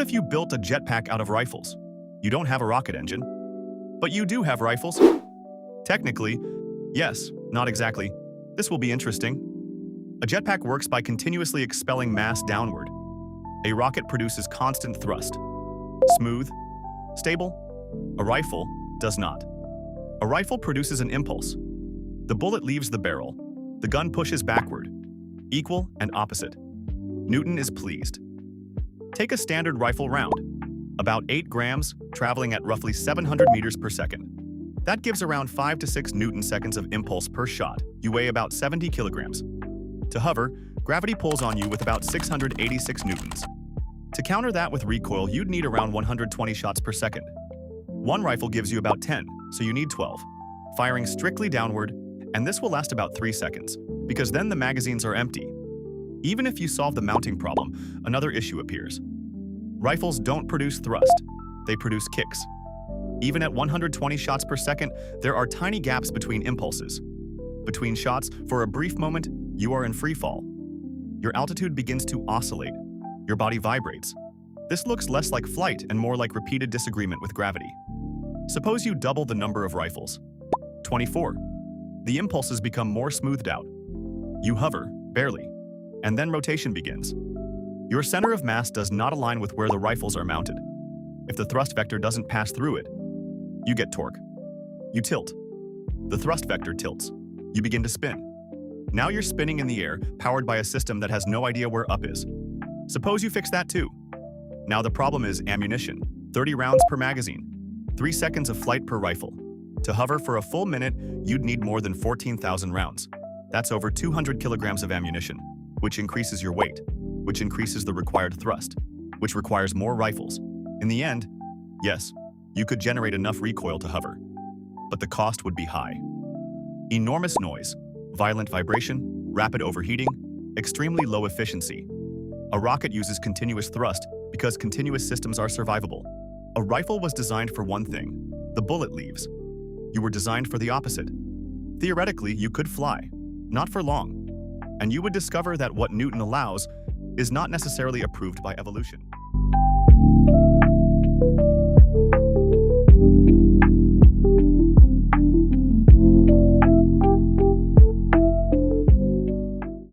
What if you built a jetpack out of rifles? You don't have a rocket engine, but you do have rifles? Technically, yes, not exactly. This will be interesting. A jetpack works by continuously expelling mass downward. A rocket produces constant thrust. Smooth, stable. A rifle does not. A rifle produces an impulse. The bullet leaves the barrel. The gun pushes backward. Equal and opposite. Newton is pleased. Take a standard rifle round, about 8 grams, traveling at roughly 700 meters per second. That gives around 5 to 6 Newton seconds of impulse per shot. You weigh about 70 kilograms. To hover, gravity pulls on you with about 686 newtons. To counter that with recoil, you'd need around 120 shots per second. One rifle gives you about 10, so you need 12. Firing strictly downward, and this will last about 3 seconds, because then the magazines are empty. Even if you solve the mounting problem, another issue appears. Rifles don't produce thrust, they produce kicks. Even at 120 shots per second, there are tiny gaps between impulses. Between shots, for a brief moment, you are in free fall. Your altitude begins to oscillate. Your body vibrates. This looks less like flight and more like repeated disagreement with gravity. Suppose you double the number of rifles. 24. The impulses become more smoothed out. You hover, barely, and then rotation begins. Your center of mass does not align with where the rifles are mounted. If the thrust vector doesn't pass through it, you get torque. You tilt. The thrust vector tilts. You begin to spin. Now you're spinning in the air, powered by a system that has no idea where up is. Suppose you fix that too. Now the problem is ammunition. 30 rounds per magazine. 3 seconds of flight per rifle. To hover for a full minute, you'd need more than 14,000 rounds. That's over 200 kilograms of ammunition, which increases your weight, which increases the required thrust, which requires more rifles. In the end, yes, you could generate enough recoil to hover, but the cost would be high. Enormous noise, violent vibration, rapid overheating, extremely low efficiency. A rocket uses continuous thrust because continuous systems are survivable. A rifle was designed for one thing. The bullet leaves. You were designed for the opposite. Theoretically, you could fly, not for long, and you would discover that what Newton allows is not necessarily approved by evolution.